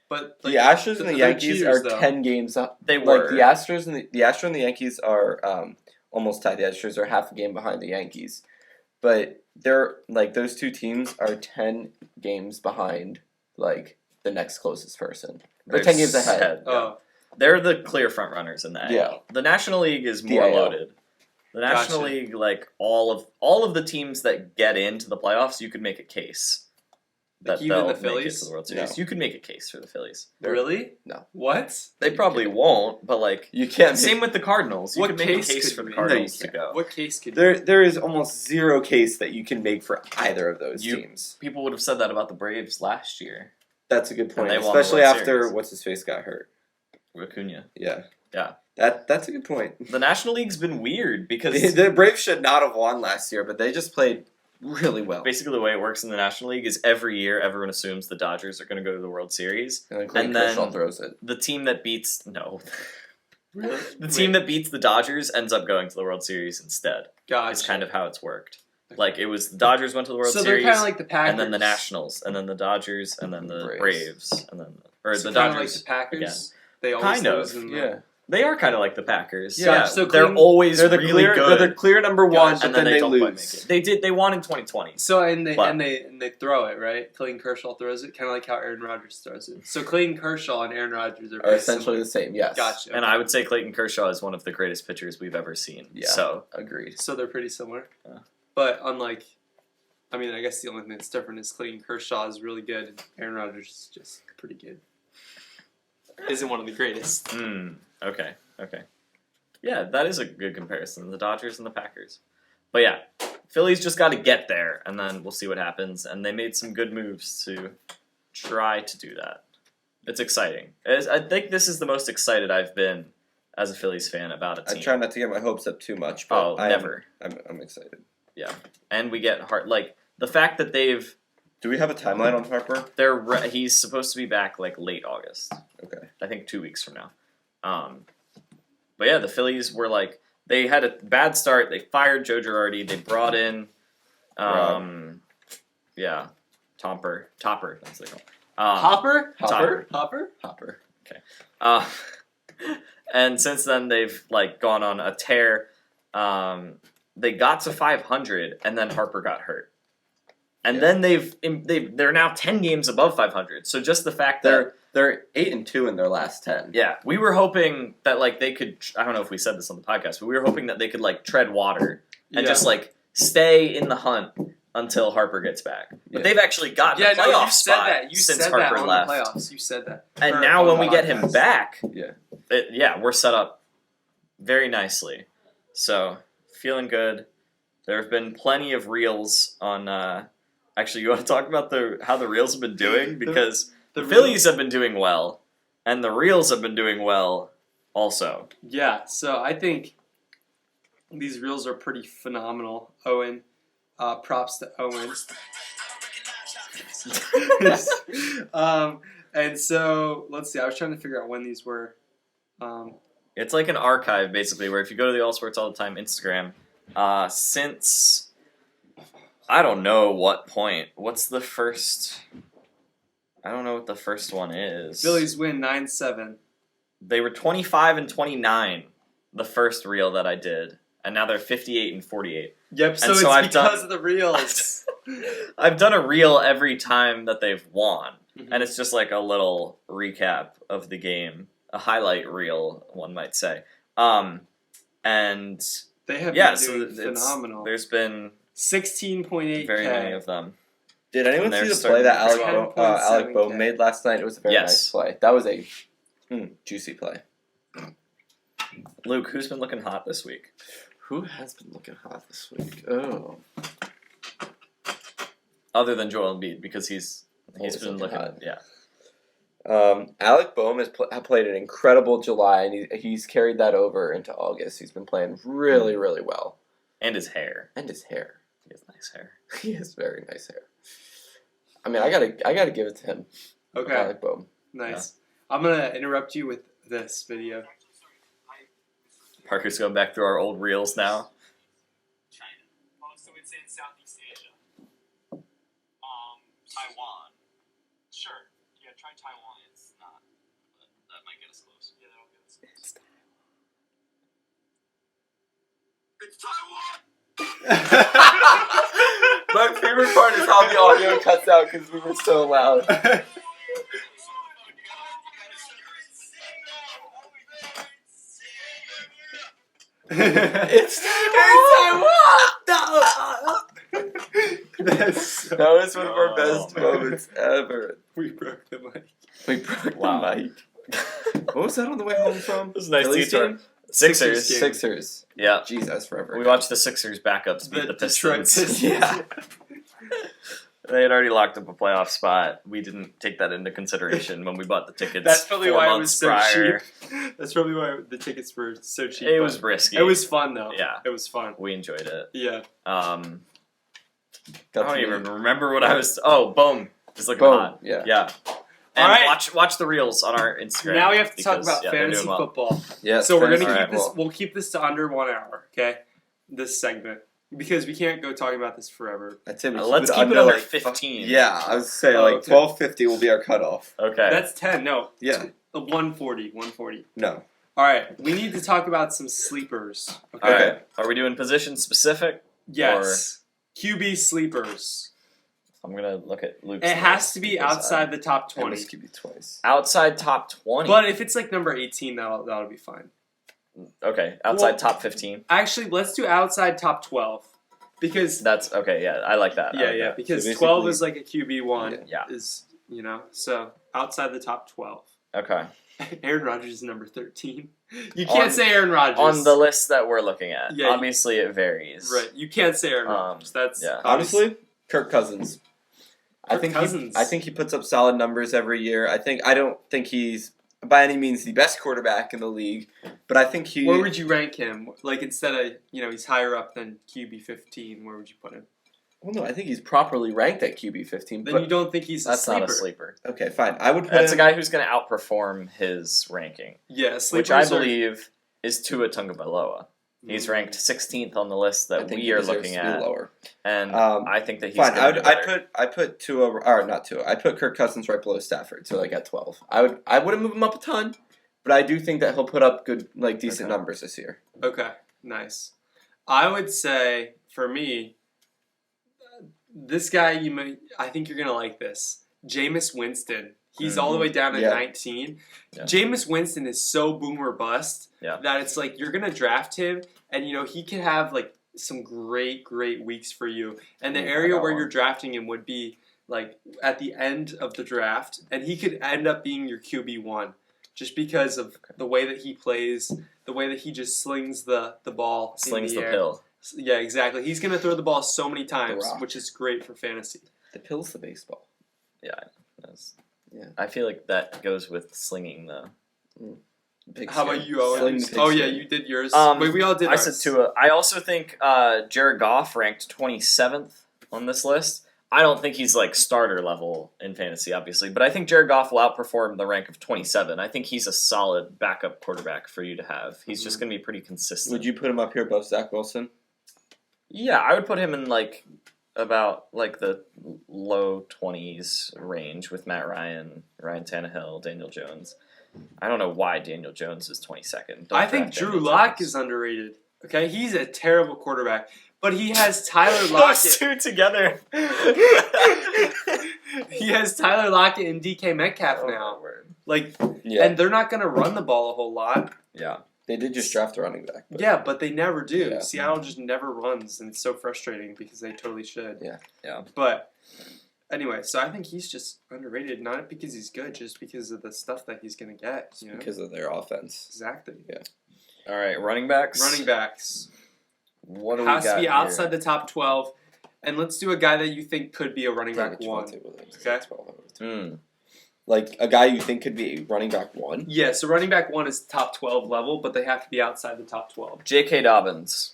But The Astros and the they're Yankees cheaters, are though. 10 games up. They Like were. the Astros and the Astros and the Yankees are almost tied. The Astros are half a game behind the Yankees, but they're like those two teams are 10 games behind like the next closest person. They're 10 games ahead. Yeah. Oh, They're the clear front runners in that. Yeah. The National League is more DIL. loaded. The National Gotcha. League, like all of the teams that get into the playoffs, you could make a case that even they'll the make it Phillies? to the World Series. No. You could make a case for the Phillies. really? No. What? They probably won't, but like You can't. same with the Cardinals. You What could make a case case could for you the make? No, you Cardinals to can't. go. What case could There is almost zero case that you can make for either of those You- teams. People would have said that about the Braves last year. That's a good point, they won the especially World after Series. what's his face got hurt. Acuna. Yeah. Yeah. That's a good point. The National League's been weird because The Braves should not have won last year, but they just played really well. Basically, the way it works in the National League is every year everyone assumes the Dodgers are going to go to the World Series, And then Clayton Kershaw throws it. the team that beats Really? the team that beats the Dodgers ends up going to the World Series instead. Gotcha. It's kind of how it's worked. Like it was the Dodgers went to the World so Series, they're kind of like the Packers, and then the Nationals, and then the Dodgers, and then the Braves, and then so the kind of Dodgers like the Packers. again. They always Kind of, lose in the- Yeah. They are kind of like the Packers. Yeah, Yeah, so they're Cleveland- always They're the really clear. good. They're the clear number one, and but then they don't quite lose. make it. They did. They won in 2020. So and they But- and they throw it right. Clayton Kershaw throws it, kind of like how Aaron Rodgers throws it. So Clayton Kershaw and Aaron Rodgers are Are very essentially similar. the same. Yes. Gotcha. And I would say Clayton Kershaw is one of the greatest pitchers we've ever seen. Yeah. So Agreed. So they're pretty similar. Yeah. But unlike, I mean, I guess the only thing that's different is Clayton Kershaw is really good and Aaron Rodgers is just pretty good. Isn't one of the greatest. Okay. Yeah, that is a good comparison. The Dodgers and the Packers. But yeah, Phillies just got to get there, and then we'll see what happens. And they made some good moves to try to do that. It's exciting. I think this is the most excited I've been as a Phillies fan about a I team. try not to get my hopes up too much, but Never. I'm excited. And we get like the fact that Do we have a timeline on Harper? he's supposed to be back like late August. Okay. I think 2 weeks from now. But yeah, the Phillies were like they had a bad start. They fired Joe Girardi. They brought in, Topper. That's what they call him. Hopper? Hopper? Hopper? And since then they've like gone on a tear. They got to 500, and then Harper got hurt. And then they're now 10 games above 500. So just the fact that They're 8-2 in their last 10. yeah, we were hoping that like they could. I don't know if we said this on the podcast, but we were hoping that they could like tread water and just like stay in the hunt until Harper gets back. But Yeah. they've actually gotten a playoff you said spot that. You since said Harper that on left. the playoffs. You said that. And Or now on when the we get him podcast. back, Yeah. we're set up very nicely. So feeling good. There have been plenty of reels on. Actually, you want to talk about how the reels have been doing because the Phillies have been doing well, and the reels have been doing well also. Yeah, so I think these reels are pretty phenomenal. Owen, props to Owen. And so let's see. I was trying to figure out when these were. It's like an archive, basically, where if you go to the All Sports All the Time Instagram, since I don't know what point. What's the first? I don't know what the first one is. Phillies win 9-7. They were 25 and 29, the first reel that I did, and now they're 58 and 48. Yep. So And it's so I've because done- of the reels. I've done a reel every time that they've won, Mhm. and it's just like a little recap of the game, a highlight reel, one might say. And They have yeah, been so doing phenomenal. there's been 16.8K. very many of them. Did anyone And see they're the play that starting to Alec Bohm 10.7K. made last night? It was a very Yes. nice play. That was a juicy play. Luke, who's been looking hot this week? Who has been looking hot this week? Oh. Other than Joel Embiid, because he's Always been looking looking, hot. yeah. Alec Bohm has played an incredible July, and he's carried that over into August. He's been playing really, really well. And his hair. And his hair. He has nice hair. He has very nice hair. I mean, I gotta give it to him. Okay. Alec Bohm. Nice. I'm gonna interrupt you with this video. Parker's going back through our old reels now. China. So it's in Southeast Asia. Taiwan. Sure. Yeah, try Taiwan. It's not. But that might get us close. Yeah, that'll get us close. It's Taiwan! My favorite part is how the audio cuts out because we were so loud. It's That's so That was one of our Oh, best man. moments ever. We broke the mic. We broke Wow. the mic. What was that on the way home from? It was a nice Phillies detour. game? Sixers. game. Sixers. Yeah. Jeez, that's forever. We watched the Sixers backups beat the Detroit Pistons. Yeah. They had already locked up a playoff spot. We didn't take that into consideration when we bought the tickets. That's probably 4 why it was months so prior. cheap. That's probably why the tickets were so cheap. It but was risky. It was fun though. Yeah. It was fun. We enjoyed it. Yeah. I don't even remember what I was. Oh, boom! Just looking hot. Yeah. Yeah. And All right. watch the reels on our Instagram. Now we have to talk because, about they're fantasy doing well. football. Yeah. So we're gonna fantasy keep this. football. We'll keep this to under 1 hour. Okay, this segment because we can't go talking about this forever. I'd say Let's keep it under 15. Yeah, I was saying Oh, like okay. 12:50 will be our cutoff. Okay. That's 10. No. Yeah. 140. No. All right. We need to talk about some sleepers. Okay. All right. Are we doing position specific? Yes. QB sleepers. I'm gonna look at Luke's. It has list to be because outside the top I 20. missed QB twice. outside top 20. But if it's like number 18, that'll be fine. Okay, outside Well- top 15. Actually, let's do outside top 12 because That's okay. Yeah, I like that. I like that. because So 12 basically- is like a QB1. Yeah. Is so outside the top 12. Okay. Aaron Rodgers is number 13. You can't On- say Aaron Rodgers On the list that we're looking at, Yeah, obviously it varies. right. You can't say Aaron Um, Rodgers. That's yeah. Honestly, Kirk Cousins. I Kirk think Cousins. I think he puts up solid numbers every year. I don't think he's by any means the best quarterback in the league, but I think he. Where would you rank him? Like instead of he's higher up than QB 15. Where would you put him? Well, no, I think he's properly ranked at QB 15. Then But you don't think he's That's a sleeper. not a sleeper. okay, fine. I would put That's a him. guy who's going to outperform his ranking, Yeah, sleepers which I are- believe is Tua Tagovailoa. He's ranked 16th on the list I that think we he are deserves looking to be at, lower. and Um, I think that he's Fine, going to do better. I put Tua or not Tua. I put Kirk Cousins right below Stafford, so like at 12. I wouldn't move him up a ton, but I do think that he'll put up good decent Okay. numbers this year. Okay, nice. I would say for me, this guy I think you're gonna like this. Jameis Winston. He's all the way down at Yeah. 19. Yeah. Jameis Winston is so boomer bust Yeah. that it's like you're gonna draft him, and he can have like some great weeks for you. And the Ooh, I area got where one. you're drafting him would be like at the end of the draft, and he could end up being your QB1 just because of the way that he plays, the way that he just slings the ball, Slings in the air. pill. Yeah, exactly. He's gonna throw the ball so many times, Rock. which is great for fantasy. The pill's the baseball. That's- Yeah. I feel like that goes with slinging though. Big How scare. about you, Owen? Sling the Oh pig yeah, scare. you did yours. Um, Wait, we all did. I ours. said Tua. I also think Jared Goff ranked 27th on this list. I don't think he's like starter level in fantasy, obviously, but I think Jared Goff will outperform the rank of 27. I think he's a solid backup quarterback for you to have. He's just going to be pretty consistent. Would you put him up here above Zach Wilson? Yeah, I would put him in like about like the low 20s range with Matt Ryan, Ryan Tannehill, Daniel Jones. I don't know why Daniel Jones is 22nd. Don't I think draft Drew Daniel Lock Jones. is underrated. Okay, he's a terrible quarterback, but he has Tyler Those Lockett. two together. He has Tyler Lockett and DK Metcalf Oh, now. my word. Like, Yeah. and they're not gonna run the ball a whole lot. Yeah. They did just draft a running back. But Yeah, but they never do. Yeah. Seattle just never runs, and it's so frustrating because they totally should. Yeah. Yeah. But anyway, so I think he's just underrated, not because he's good, just because of the stuff that he's gonna get. You know? because of their offense. Exactly. All right, running backs. Running backs What do has we got to be here? outside the top 12, and let's do a guy that you think could be a running back David one. Javante Williams is Okay. at 12. Hmm. Like a guy you think could be a running back one. Yeah, so running back one is top 12 level, but they have to be outside the top 12. J.K. Dobbins.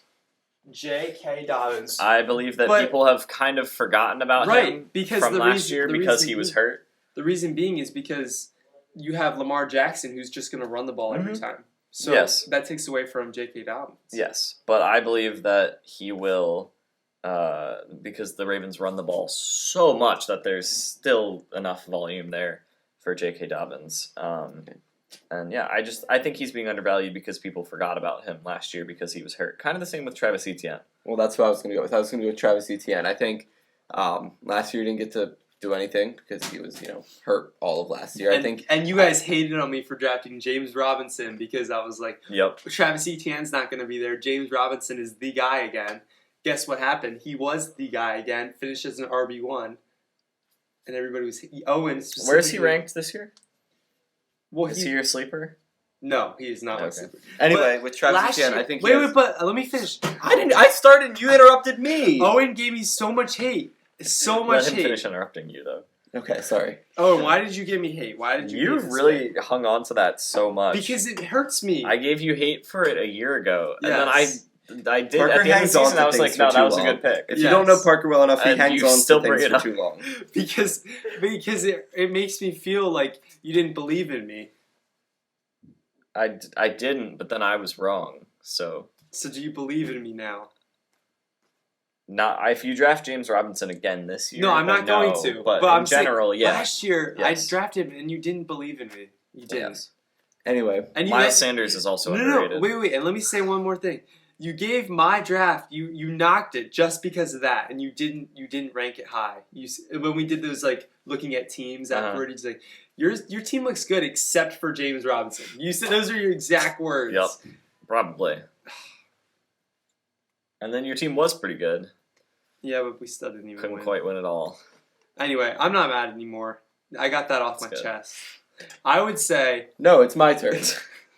J.K. Dobbins. I believe that But- people have kind of forgotten about Right, him because from the last reason- year the because reason he was being- hurt. The reason being is because you have Lamar Jackson who's just going to run the ball every time. So Yes. that takes away from J.K. Dobbins. Yes, but I believe that he will, because the Ravens run the ball so much that there's still enough volume there for J.K. Dobbins. And yeah, I think he's being undervalued because people forgot about him last year because he was hurt. Kind of the same with Travis Etienne. Well, that's what I was going to go with. I was going to go with Travis Etienne. I think last year he didn't get to do anything because he was, hurt all of last year. And you guys hated on me for drafting James Robinson because I was like, Yep. Travis Etienne's not going to be there. James Robinson is the guy again. Guess what happened? He was the guy again, finished as an RB1. And everybody was Owen. Where is he specifically- ranked this year? Well, Is he your sleeper? No, he is not my Okay. sleeper. Anyway, with Travis Last Etienne, year, I think wait, but let me finish. I started and you interrupted me. Owen gave me so much hate. So much Let him hate. finish interrupting you, though. Okay, sorry. Owen, why did you give me hate? Why did you You hate this really hung on to that so much. way? Because it hurts me. I gave you hate for it a year ago, and then Yes. I did Parker at the end of hangs the on season. to I was things like, for no, too that was long. a good pick. If you don't know Parker well enough, he And hangs you on still to bring things it for up. too long. because it makes me feel like you didn't believe in me. I didn't, but then I was wrong. So do you believe in me now? not if you draft James Robinson again this year. No, I'm not going no, to. But, I'm in general, saying, yeah. last year Yes. I drafted him and you didn't believe in me. You didn't. Yes. Anyway, And you Miles Sanders is also underrated. No, wait, and let me say one more thing. You gave my draft, you knocked it just because of that, and you didn't rank it high. When we did those like looking at teams afterward, he's like, your team looks good except for James Robinson. You said those are your exact words. Yep, probably. And then your team was pretty good. Yeah, but we still didn't even Couldn't win. quite win at all. Anyway, I'm not mad anymore. I got that off That's my good. chest. I would say no, it's my turn.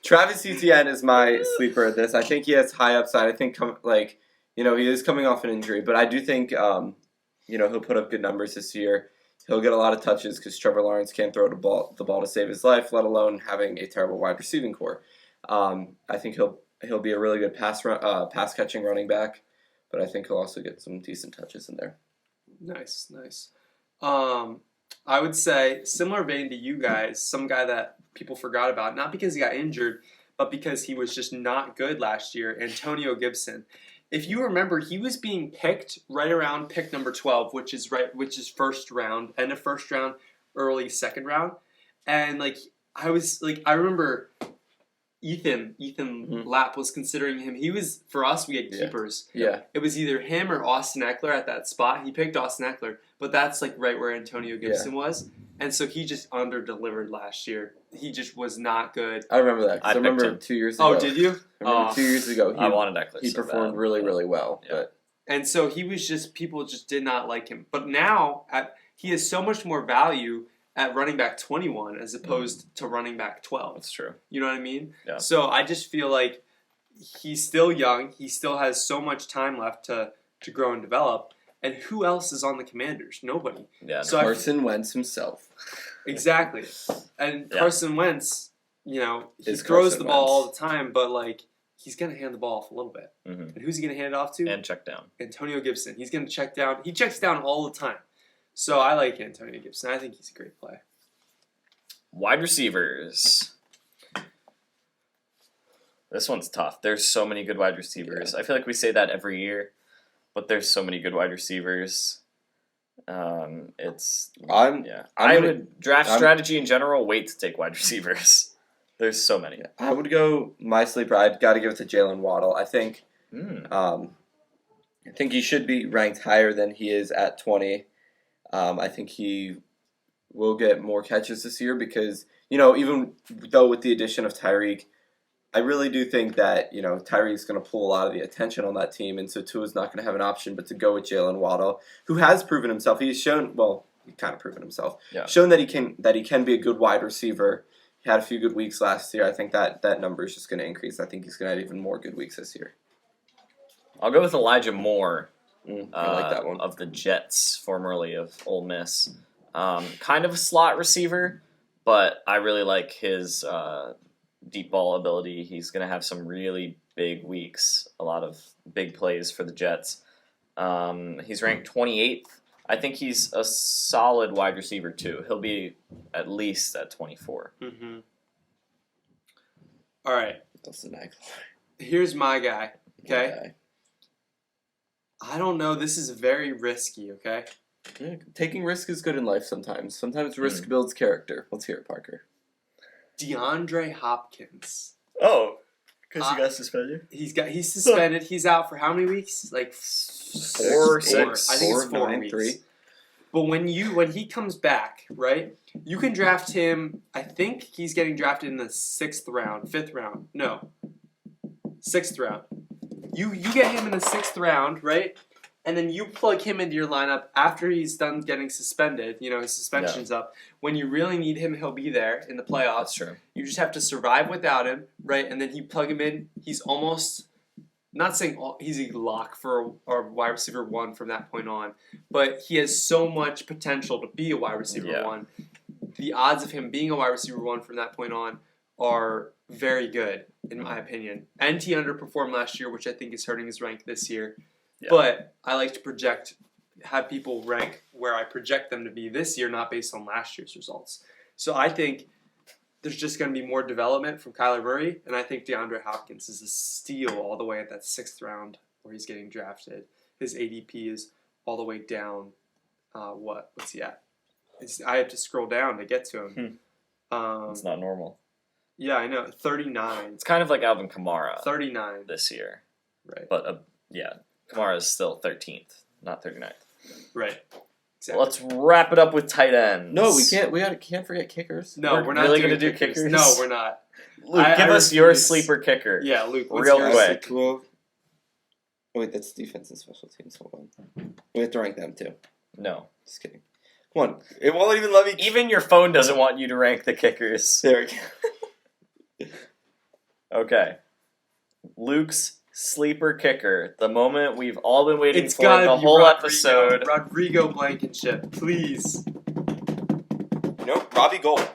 Travis Etienne is my sleeper at this. I think he has high upside. I think he is coming off an injury, but I do think he'll put up good numbers this year. He'll get a lot of touches because Trevor Lawrence can't throw the ball to save his life, let alone having a terrible wide receiving core. I think he'll be a really good pass catching running back, but I think he'll also get some decent touches in there. nice. I would say similar vein to you guys, some guy that people forgot about, not because he got injured, but because he was just not good last year, Antonio Gibson. If you remember, he was being picked right around pick number 12, which is first round, end of first round, early second round. And I remember Ethan Lapp was considering him. He was, for us, we had keepers. Yeah. It was either him or Austin Eckler at that spot. He picked Austin Eckler, but that's right where Antonio Gibson was. And so he just under-delivered last year. He just was not good. I remember that. 'Cause I remember picked him. 2 years ago. Oh, did you? I remember 2 years ago. I wanted Eckler. He so performed bad, really, but- really well. Yeah. But And so he was people just did not like him. But now he has so much more value at running back 21 as opposed to running back 12. That's true. You know what I mean? Yeah. So I just feel like he's still young. He still has so much time left to grow and develop. And who else is on the Commanders? Nobody. Yeah. So Carson Wentz himself. Exactly. And Yeah. Carson Wentz, he Is throws Carson the ball Wentz. all the time, but he's going to hand the ball off a little bit. hmm And who's he going to hand it off to? And check down. Antonio Gibson. He's going to check down. He checks down all the time. So I like Antonio Gibson. I think he's a great play. Wide receivers. This one's tough. There's so many good wide receivers. I feel like we say that every year, but there's so many good wide receivers. I'm I gonna- would draft strategy in general. Wait to take wide receivers. There's so many. I would go my sleeper. I'd got to give it to Jalen Waddle. I think he should be ranked higher than he is at 20. I think he will get more catches this year because even though with the addition of Tyreek, I really do think that Tyreek's going to pull a lot of the attention on that team, and so Tua's not going to have an option but to go with Jalen Waddle, who has proven himself. He's shown he kind of proven himself. Yeah. Shown that he can be a good wide receiver. He had a few good weeks last year. I think that number is just going to increase. I think he's going to have even more good weeks this year. I'll go with Elijah Moore. I like that one. Of the Jets, formerly of Ole Miss. Kind of a slot receiver, but I really like his deep ball ability. He's going to have some really big weeks, a lot of big plays for the Jets. He's ranked 28th. I think he's a solid wide receiver too. He'll be at least at 24. Mm-hmm. All right. That's the next. Here's my guy. Okay. Okay. I don't know. This is very risky. Okay. Yeah, taking risk is good in life sometimes. Sometimes risk builds character. Let's hear it, Parker. DeAndre Hopkins. Oh, because he got suspended? He's suspended. He's out for how many weeks? Like 4 or 6. I think it's 4 9, weeks. 3. But when he comes back, right? You can draft him. I think he's getting drafted in the 6th round, 5th round. No, 6th round. You get him in the 6th round, right? And then you plug him into your lineup after he's done getting suspended. His suspension's up. When you really need him, he'll be there in the playoffs. That's true. You just have to survive without him, right? And then you plug him in. He's almost, not saying he's a lock for our wide receiver 1 from that point on, but he has so much potential to be a wide receiver 1. The odds of him being a wide receiver 1 from that point on are very good. in my opinion. And he underperformed last year, which I think is hurting his rank this year. Yeah. But I like to have people rank where I project them to be this year, not based on last year's results. So I think there's just going to be more development from Kyler Murray, and I think DeAndre Hopkins is a steal all the way at that 6th round where he's getting drafted. His ADP is all the way down. What's he at? I have to scroll down to get to him. It's not normal. Yeah, I know. 39. It's kind of like Alvin Kamara 39. this year. Right. But, Kamara is still 13th, not 39th. Right. Exactly. Let's wrap it up with tight ends. No, we can't. We can't forget kickers. No, we're not really going to do kickers? No, we're not. Luke, give us your sleeper kicker. Yeah, Luke. Real quick. Oh, wait, that's defense and special teams. Hold on. We have to rank them too. No. Just kidding. Come on. It won't even let me. Even your phone doesn't want you to rank the kickers. There we go. Okay. Luke's sleeper kicker. The moment we've all been waiting It's for gotta the be whole Rodrigo. episode. Rodrigo Blankenship, please. Nope, Robbie Gold.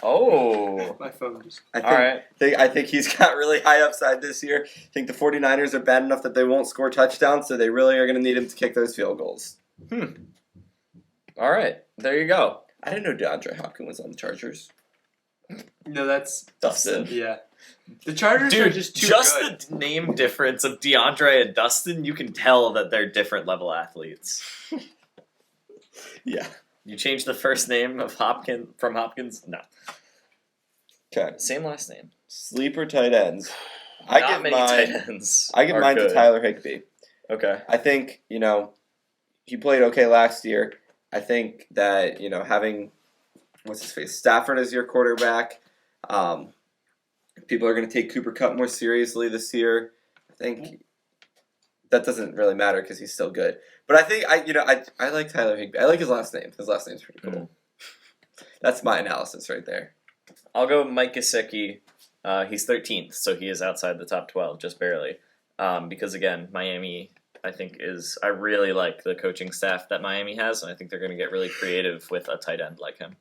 Oh. My phone just... All right. I think he's got really high upside this year. I think the 49ers are bad enough that they won't score touchdowns, so they really are going to need him to kick those field goals. All right. There you go. I didn't know DeAndre Hopkins was on the Chargers. No, that's... Dustin. Yeah. The Chargers are Dude, just too just good. the name difference of DeAndre and Dustin, you can tell that they're different level athletes. Yeah. You change the first name of Hopkins? No. Okay. Same last name. Sleeper tight ends. Not many tight ends. I give are mine good. to Tyler Higbee. Okay. I think, he played okay last year. I think that, having, Stafford as your quarterback, people are going to take Cooper Kupp more seriously this year. I think that doesn't really matter because he's still good. But I think, I like Tyler Higbee. I like his last name. His last name's pretty cool. That's my analysis right there. I'll go Mike Gesicki. He's 13th, so he is outside the top 12, just barely. Because, again, Miami, I think, I really like the coaching staff that Miami has, and I think they're going to get really creative with a tight end like him.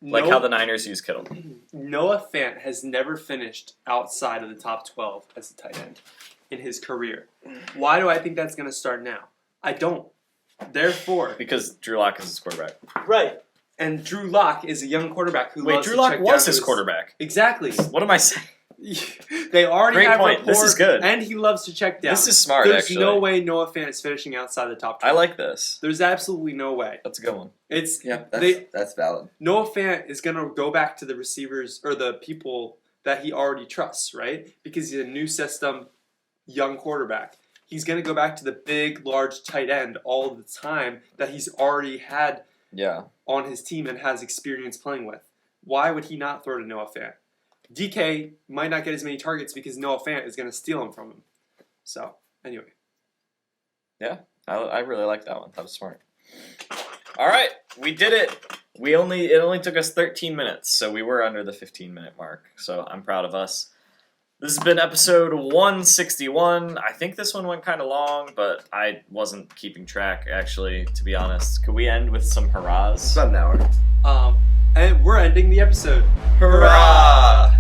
Like how the Niners use Kittle. Noah Fant has never finished outside of the top 12 as a tight end in his career. Why do I think that's going to start now? I don't. Therefore... Because Drew Lock is his quarterback. Right. And Drew Lock is a young quarterback who loves Drew to Lock check was down his quarterback. Exactly. What am I saying? They already Great have point. rapport, This is good. and he loves to check down. This is smart, There's actually. no way Noah Fant is finishing outside the top 12. I like this. There's absolutely no way. That's a good one. Yeah, They- that's valid. Noah Fant is going to go back to the receivers or the people that he already trusts, right? Because he's a new system, young quarterback. He's going to go back to the big, large tight end all the time that he's already had on his team and has experience playing with. Why would he not throw to Noah Fant? DK might not get as many targets because Noah Fant is going to steal them from him. So, anyway. Yeah, I really like that one. That was smart. All right, we did it. It only took us 13 minutes, so we were under the 15-minute mark. So I'm proud of us. This has been episode 161. I think this one went kind of long, but I wasn't keeping track, actually, to be honest. Could we end with some hurrahs? It's about an hour. And we're ending the episode. Hurrah!